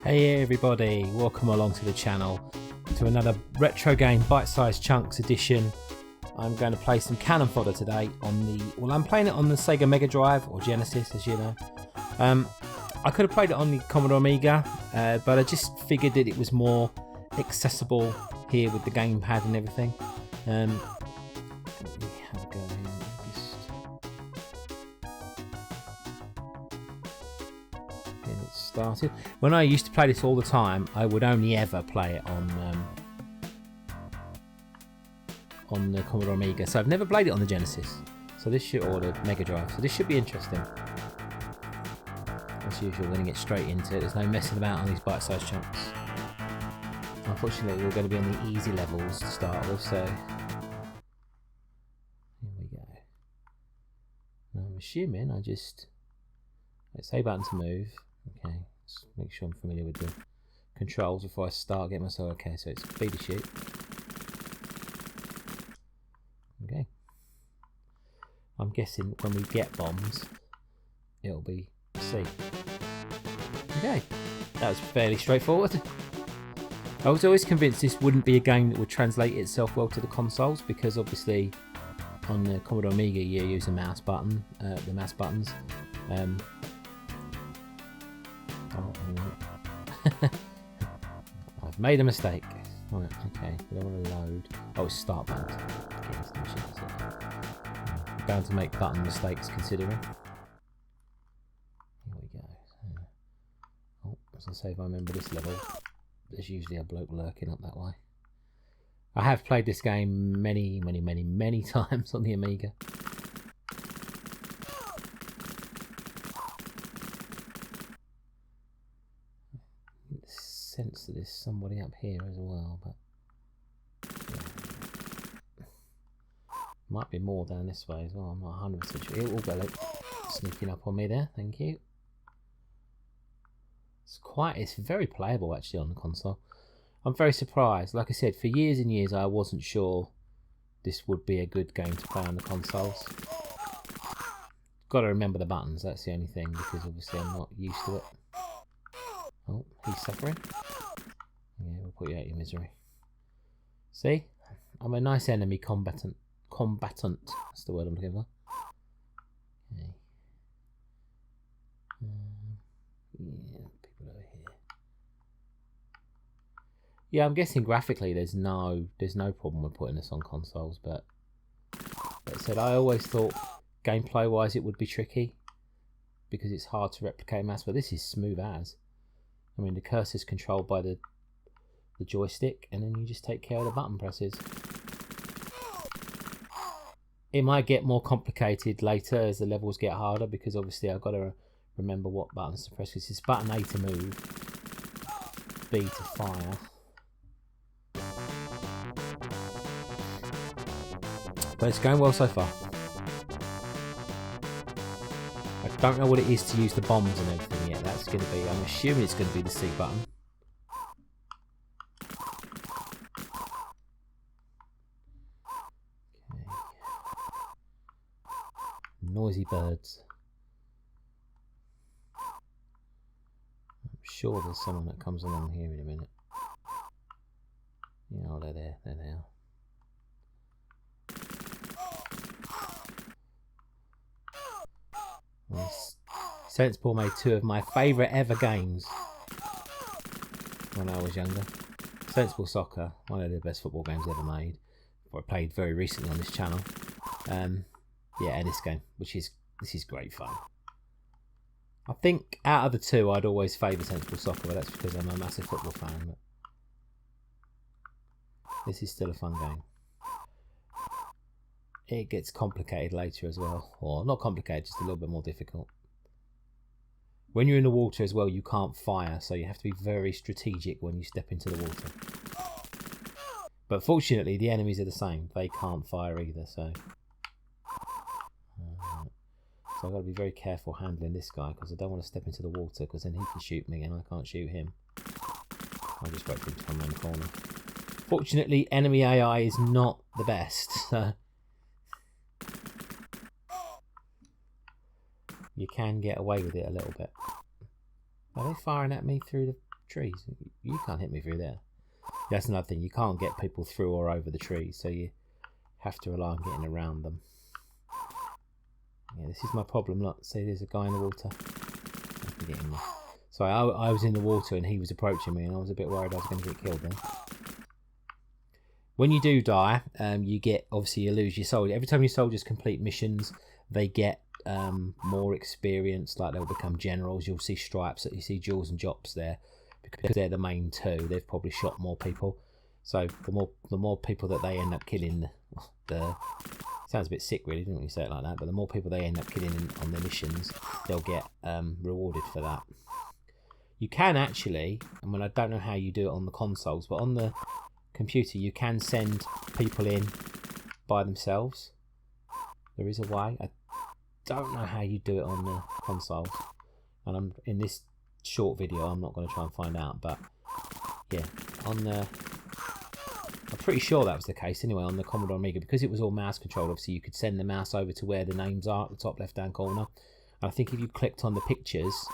Hey everybody, welcome along to the channel to another retro game bite-sized chunks edition. I'm going to play some cannon fodder today on I'm playing it on the Sega Mega Drive or Genesis, as you know. I could have played it on the Commodore Amiga, but I just figured that it was more accessible here with the gamepad and everything. Let me have a go here. Started. When I used to play this all the time, I would only ever play it on the Commodore Amiga, so I've never played it on the Genesis. So this should, or the Mega Drive. So this should be interesting. As usual, we're going to get straight into it. There's no messing about on these bite-sized chunks. Unfortunately, we're going to be on the easy levels to start with, so here we go. Now, I'm assuming let's A button to move. Okay, let's make sure I'm familiar with the controls before I start getting myself. Okay, so it's B to shoot. Okay. I'm guessing when we get bombs, it'll be C. Okay, that was fairly straightforward. I was always convinced this wouldn't be a game that would translate itself well to the consoles, because obviously on the Commodore Amiga you use a mouse button, the mouse buttons. I've made a mistake. Right, okay, we don't want to load. Oh, it's start button. I'm bound to make button mistakes considering. Here we go. Oh, as I say, if I remember this level, there's usually a bloke lurking up that way. I have played this game many times on the Amiga. Sense that there's somebody up here as well, but yeah. Might be more down this way as well. I'm not 100% sure. It will go sneaking up on me there. Thank you. It's very playable actually on the console. I'm very surprised. Like I said, for years and years I wasn't sure this would be a good game to play on the consoles. Got to remember the buttons. That's the only thing, because obviously I'm not used to it. Oh, he's suffering. Yeah, we'll put you out of your misery. See? I'm a nice enemy combatant. That's the word I'm looking for. Okay. Yeah, people over here. Yeah, I'm guessing graphically there's no problem with putting this on consoles, but like I said, I always thought gameplay wise it would be tricky because it's hard to replicate mass, but this is smooth as. I mean, the cursor's controlled by the joystick, and then you just take care of the button presses. It might get more complicated later as the levels get harder, because obviously I've got to remember what buttons to press. This is button A to move, B to fire. But it's going well so far. I don't know what it is to use the bombs and everything yet. That's going to be, I'm assuming it's going to be the C button. Okay. Noisy birds. I'm sure there's someone that comes along here in a minute. Yeah, oh, they're there. There they are. Sensible made two of my favourite ever games when I was younger. Sensible Soccer, one of the best football games ever made, or I played very recently on this channel. Yeah, and this game, this is great fun. I think out of the two, I'd always favour Sensible Soccer, but that's because I'm a massive football fan. But this is still a fun game. It gets complicated later as well, or not complicated, just a little bit more difficult. When you're in the water as well, you can't fire, so you have to be very strategic when you step into the water. But fortunately, the enemies are the same. They can't fire either, so I've got to be very careful handling this guy, because I don't want to step into the water, because then he can shoot me and I can't shoot him. I'll just wait for him to come around the corner. Fortunately, enemy AI is not the best, so you can get away with it a little bit. Are they firing at me through the trees. You can't hit me through there. That's another thing. You can't get people through or over the trees, so you have to rely on getting around them. Yeah, this is my problem. Look, see, there's a guy in the water. I can get in there. So I was in the water and he was approaching me, and I was a bit worried I was going to get killed then. When you do die, you get, obviously you lose your soldier. Every time your soldiers complete missions, they get more experience, like they'll become generals. You'll see stripes, you see Jules and Jops there, because they're the main two. They've probably shot more people. So the more people that they end up killing, sounds a bit sick really, didn't when you say it like that, but the more people they end up killing on the missions, they'll get rewarded for that. You can actually, I mean, I don't know how you do it on the consoles, but on the computer you can send people in by themselves. There is a way. I don't know how you do it on the consoles, and I'm in this short video I'm not going to try and find out, but yeah, on the, I'm pretty sure that was the case anyway on the Commodore Amiga, because it was all mouse controlled. Obviously you could send the mouse over to where the names are at the top left hand corner, and I think if you clicked on the pictures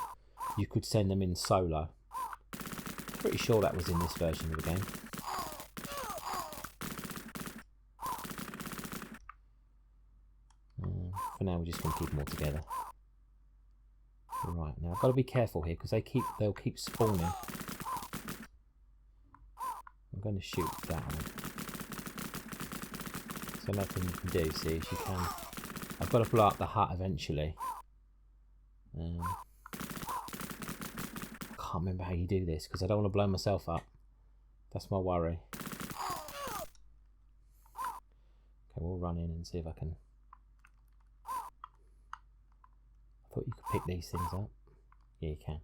you could send them in solo. Pretty sure that was in this version of the game. For now we're just going to keep them all together. Right, now I've got to be careful here because they'll keep spawning. I'm going to shoot that one. So nothing you can do, see, is you can, I've got to blow up the hut eventually. I can't remember how you do this because I don't want to blow myself up. That's my worry. Okay, we'll run in and see if I can. I thought you could pick these things up. Yeah, you can.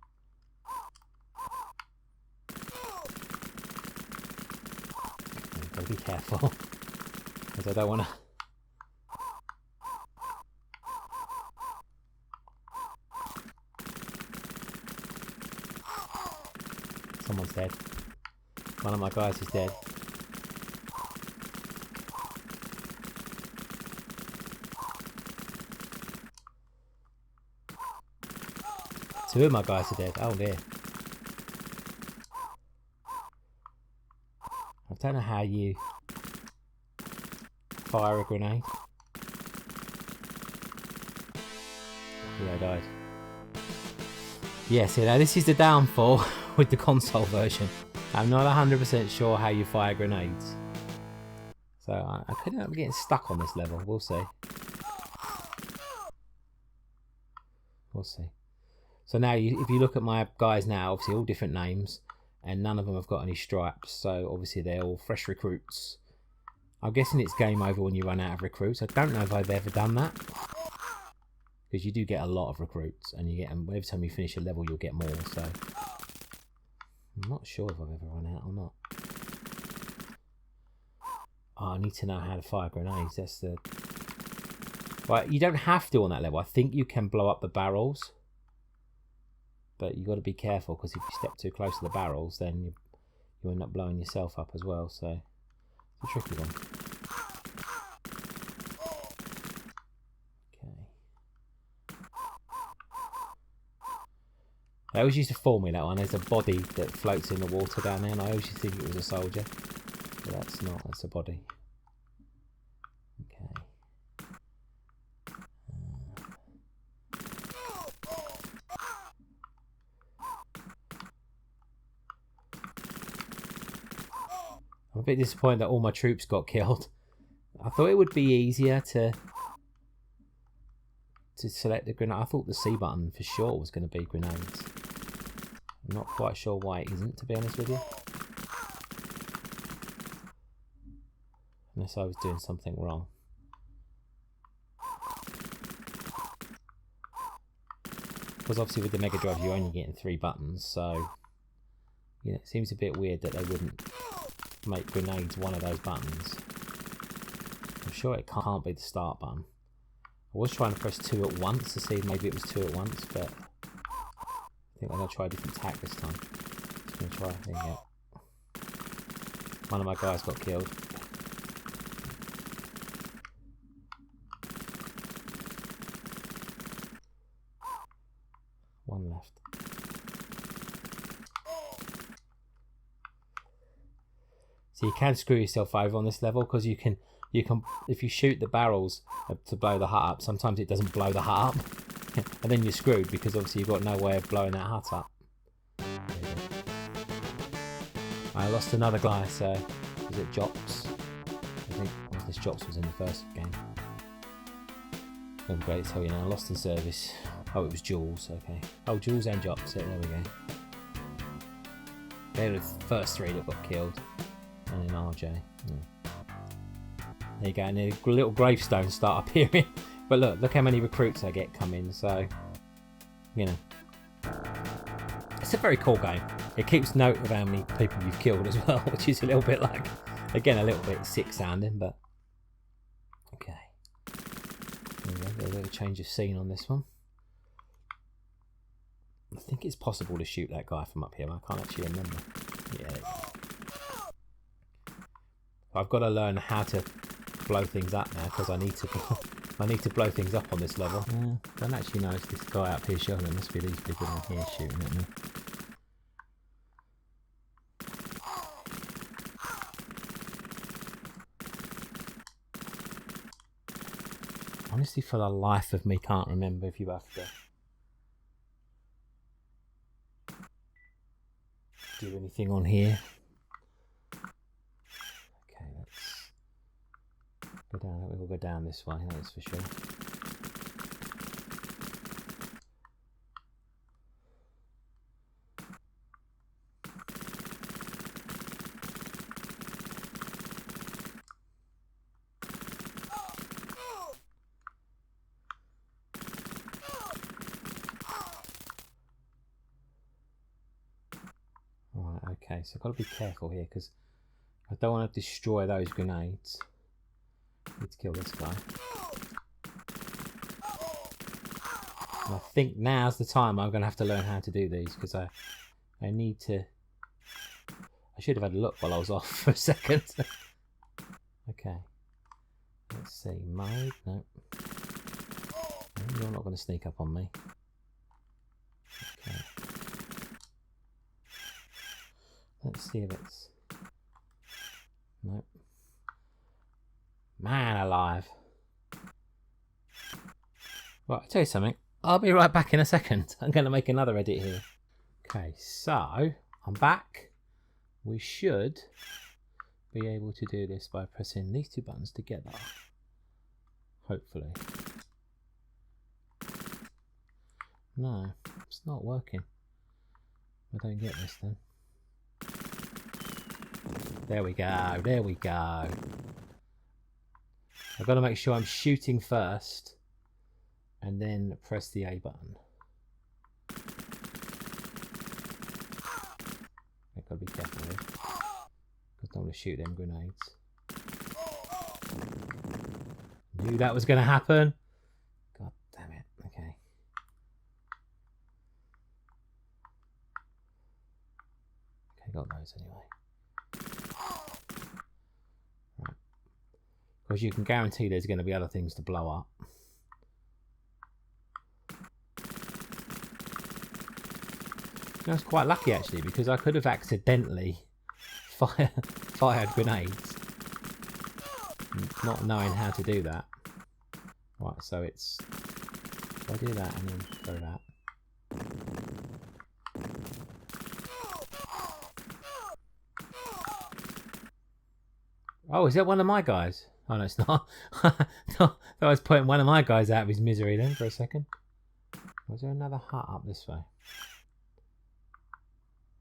Okay, gotta be careful because I don't want to. Someone's dead. One of my guys is dead. Two of my guys are dead. Oh dear. I don't know how you fire a grenade. Yeah, I died. Yeah, see now this is the downfall with the console version. I'm not 100% sure how you fire grenades. So I could end up getting stuck on this level. We'll see. We'll see. So now if you look at my guys now, obviously all different names, and none of them have got any stripes. So obviously they're all fresh recruits. I'm guessing it's game over when you run out of recruits. I don't know if I've ever done that, because you do get a lot of recruits, and you get them every time you finish a level. You'll get more. So I'm not sure if I've ever run out or not. Oh, I need to know how to fire grenades. That's the. Right, you don't have to on that level. I think you can blow up the barrels, but you got to be careful because if you step too close to the barrels, then you end up blowing yourself up as well. So it's a tricky one. I always used to fool me that one. There's a body that floats in the water down there, and I always used to think it was a soldier, but that's not. That's a body. Okay. I'm a bit disappointed that all my troops got killed. I thought it would be easier to select the grenade. I thought the C button for sure was going to be grenades. I'm not quite sure why it isn't, to be honest with you. Unless I was doing something wrong. Because obviously with the Mega Drive you're only getting 3 buttons, so yeah, it seems a bit weird that they wouldn't make grenades one of those buttons. I'm sure it can't be the start button. I was trying to press 2 at once to see if maybe it was 2 at once, but I think I'm going to try a different tack this time. Just going to try. There you go. One of my guys got killed. One left. So you can screw yourself over on this level because you can if you shoot the barrels to blow the hut up, sometimes it doesn't blow the hut up, and then you're screwed because obviously you've got no way of blowing that hut up. I lost another guy, so was it Jops? I think this Jops was in the first game. I'm great to tell you now, lost in service. Oh, it was Jules, okay. Oh, Jules and Jops, there we go. They were the first three that got killed. And then RJ. Yeah. There you go, and the little gravestones start appearing. But look how many recruits I get coming, so, you know. It's a very cool game. It keeps note of how many people you've killed as well, which is a little bit like, again, a little bit sick sounding, but okay. A little change of scene on this one. I think it's possible to shoot that guy from up here. I can't actually remember. Yeah. I've got to learn how to blow things up now because I need to blow things up on this level. I don't actually know if this guy up here shooting. It must be these people in here shooting at me. Honestly, for the life of me, can't remember if you have to do anything on here. Okay, let's go down. We'll go down this way, that's for sure. Okay, so I've got to be careful here because I don't want to destroy those grenades. Need to kill this guy. And I think now's the time I'm going to have to learn how to do these because I need to... I should have had a look while I was off for a second. Okay. Let's see. Mode? No. You're not going to sneak up on me. Okay. Let's see if it's... Nope. Man alive. Right, I'll tell you something. I'll be right back in a second. I'm going to make another edit here. Okay, so I'm back. We should be able to do this by pressing these two buttons together. Hopefully. No, it's not working. I don't get this then. There we go, there we go. I've got to make sure I'm shooting first and then press the A button. I've got to be careful here because I don't want to shoot them grenades. Knew that was going to happen. God damn it. Okay. Okay, got those anyway. Because you can guarantee there's going to be other things to blow up. I was quite lucky actually because I could have accidentally fired grenades, not knowing how to do that. Right, so it's... If I do that and then throw that. Oh, is that one of my guys? Oh no, it's not. I was pointing one of my guys out of his misery then for a second. Was there another hut up this way?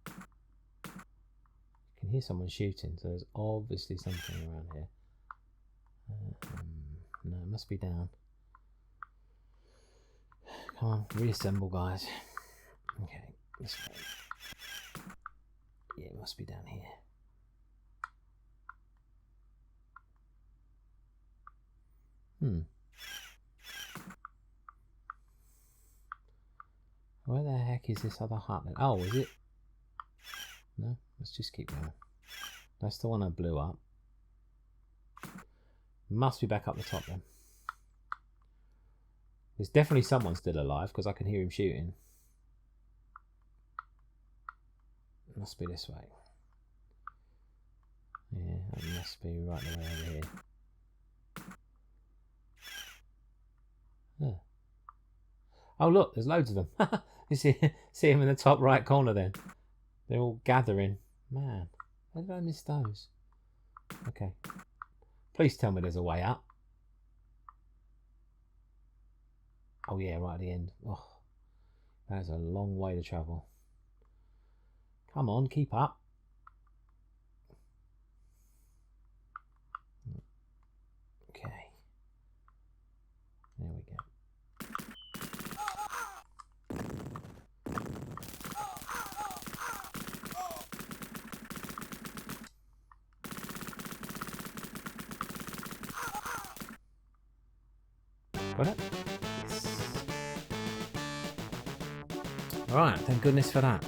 You can hear someone shooting, so there's obviously something around here. No, it must be down. Come on, reassemble, guys. Okay, this way. Yeah, it must be down here. Where the heck is this other hut then? Oh, is it? No, let's just keep going. That's the one I blew up. Must be back up the top then. There's definitely someone still alive because I can hear him shooting. It must be this way. Yeah, that must be right the way over here. Oh, oh look, there's loads of them. You see them in the top right corner then. They're all gathering. Man, how did I miss those? Okay. Please tell me there's a way up. Oh yeah, right at the end. Oh, that's a long way to travel. Come on, keep up. Okay. There we go. Got it? Yes. Alright, thank goodness for that.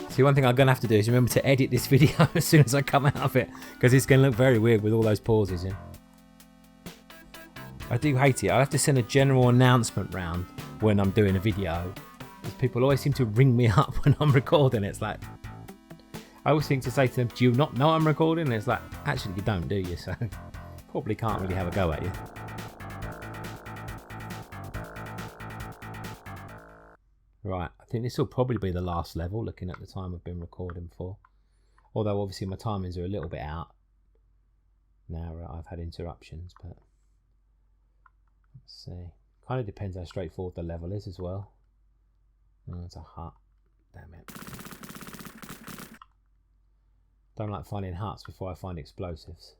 See, one thing I'm going to have to do is remember to edit this video as soon as I come out of it, because it's going to look very weird with all those pauses, yeah? I do hate it. I have to send a general announcement round when I'm doing a video, because people always seem to ring me up when I'm recording. It's like, I always think to say to them, do you not know I'm recording? And it's like, actually you don't, do you? So probably can't really have a go at you. Right, I think this will probably be the last level, looking at the time I've been recording for. Although obviously my timings are a little bit out. Now I've had interruptions, but let's see. Kind of depends how straightforward the level is as well. Oh, it's a hut. Damn it. Don't like finding huts before I find explosives.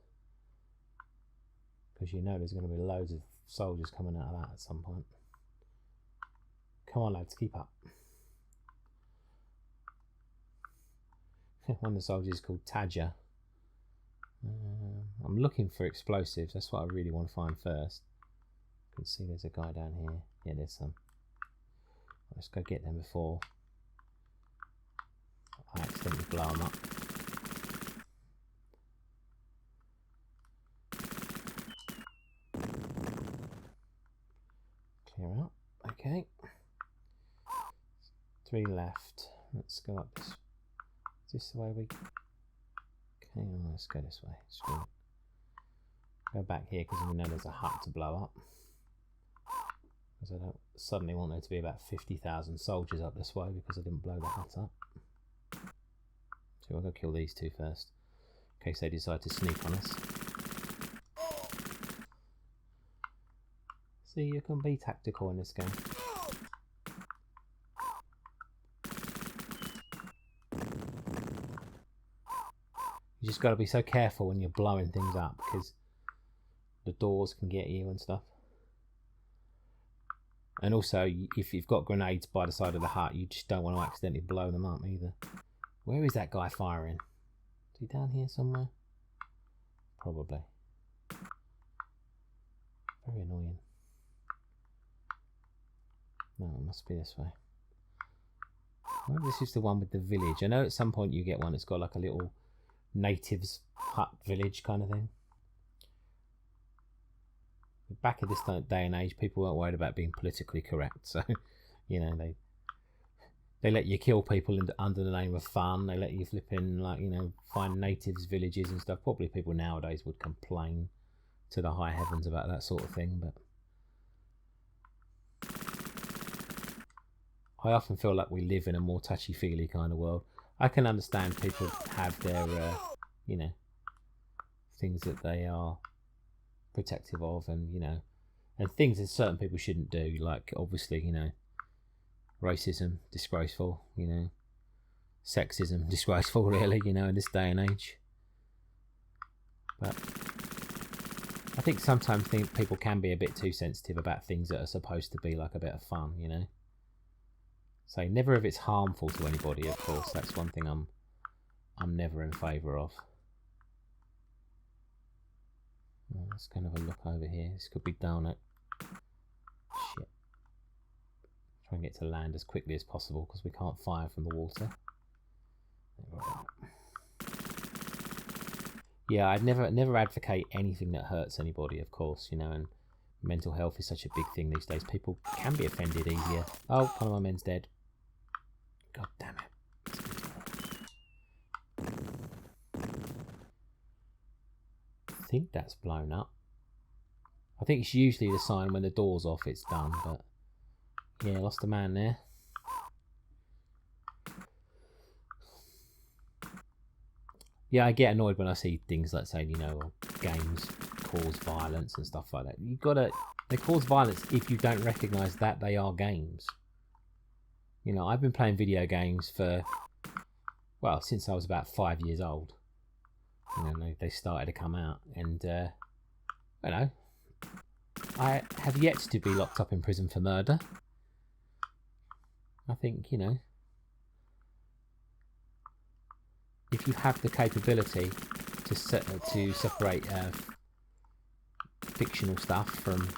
Because you know there's going to be loads of soldiers coming out of that at some point. Come on lads, keep up. One of the soldiers is called Tadger. I'm looking for explosives. That's what I really want to find first. You can see there's a guy down here. Yeah, there's some. Let's go get them before I accidentally blow them up. Clear out. Okay. 3 left. Let's go up this. Is this the way we? Okay, oh, let's go this way. Screw it. Go back here because we know there's a hut to blow up. Because I don't suddenly want there to be about 50,000 soldiers up this way because I didn't blow the hut up. So we'll go kill these two first, in case they decide to sneak on us. See, you can be tactical in this game. You just got to be so careful when you're blowing things up because the doors can get you and stuff. And also, if you've got grenades by the side of the hut, you just don't want to accidentally blow them up either. Where is that guy firing? Is he down here somewhere? Probably. Very annoying. No, it must be this way. Maybe this is the one with the village. I know at some point you get one that's got like a little natives hut village kind of thing. Back at this day and age, people weren't worried about being politically correct, so you know they let you kill people under the name of fun. They let you flip in, like, you know, find natives villages and stuff. Probably people nowadays would complain to the high heavens about that sort of thing, but I often feel like we live in a more touchy-feely kind of world. I can understand people have their, you know, things that they are protective of, and you know, and things that certain people shouldn't do, like obviously, you know, racism, disgraceful, you know, sexism, disgraceful, really, you know, in this day and age. But I think sometimes people can be a bit too sensitive about things that are supposed to be like a bit of fun, you know. So never if it's harmful to anybody, of course. That's one thing I'm never in favour of. Well, let's kind of have a look over here. This could be down at... Shit. Try and get to land as quickly as possible because we can't fire from the water. Yeah, I'd never advocate anything that hurts anybody, of course, you know, and mental health is such a big thing these days. People can be offended easier. Oh, one of my men's dead. God damn it. think that's blown up. I think it's usually the sign when the door's off it's done, but yeah, lost a man there. Yeah, I get annoyed when I see things like saying, you know, games cause violence and stuff like that. They cause violence if you don't recognise that they are games. You know, I've been playing video games for, well, since I was about 5 years old. You know, they started to come out, and you know, I have yet to be locked up in prison for murder. I think, you know, if you have the capability to separate fictional stuff from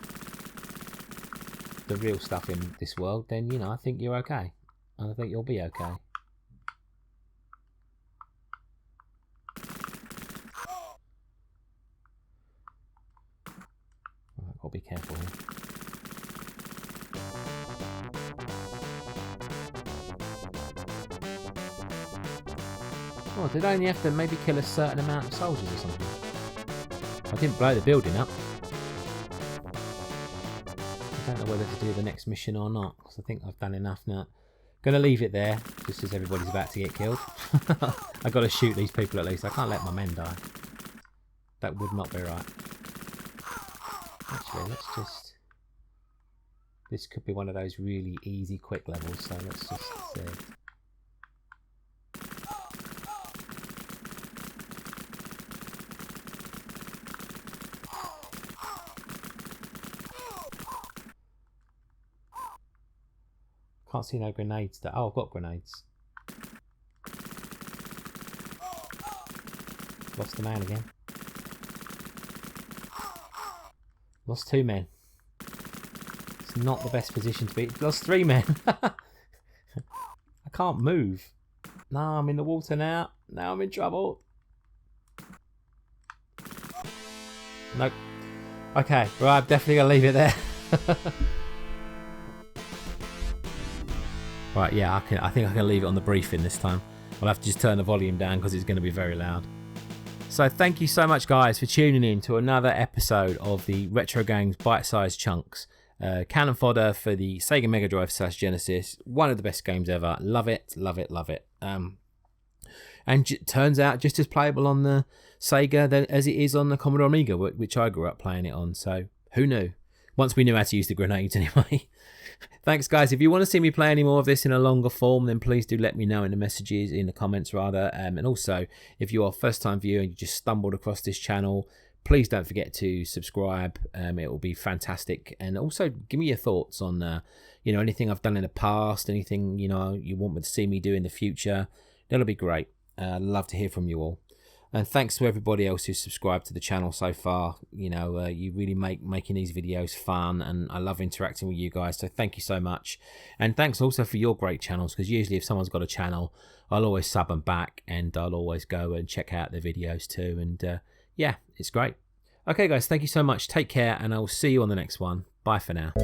the real stuff in this world, then, you know, I think you're okay. And I think you'll be okay. I've got to be careful here. Oh, did I only have to maybe kill a certain amount of soldiers or something? I didn't blow the building up. I don't know whether to do the next mission or not, because I think I've done enough now. Gonna leave it there, just as everybody's about to get killed. I've got to shoot these people at least. I can't let my men die. That would not be right. Actually, let's just... This could be one of those really easy, quick levels, so let's just see. Can't see no grenades there. Oh, I've got grenades. Lost the man again. Lost 2 men. It's not the best position to be. Lost 3 men. I can't move. No, I'm in the water now. Now I'm in trouble. Nope. Okay, right, I'm definitely going to leave it there. Right, yeah, I think I can leave it on the briefing this time. I'll have to just turn the volume down because it's going to be very loud. So thank you so much, guys, for tuning in to another episode of the Retro Games Bite-Sized Chunks. Cannon fodder for the Sega Mega Drive / Genesis. One of the best games ever. Love it, love it, love it. And it turns out just as playable on the Sega as it is on the Commodore Amiga, which I grew up playing it on. So who knew? Once we knew how to use the grenades anyway. Thanks, guys. If you want to see me play any more of this in a longer form, then please do let me know in the comments rather. And also, if you are a first-time viewer and you just stumbled across this channel, please don't forget to subscribe. It will be fantastic. And also, give me your thoughts on, you know, anything I've done in the past, anything, you know, you want me to see me do in the future. That'll be great. I'd love to hear from you all. And thanks to everybody else who's subscribed to the channel so far. You know, you really making these videos fun, and I love interacting with you guys. So thank you so much. And thanks also for your great channels, because usually if someone's got a channel, I'll always sub them back, and I'll always go and check out their videos too. And yeah, it's great. Okay, guys, thank you so much. Take care, and I'll see you on the next one. Bye for now.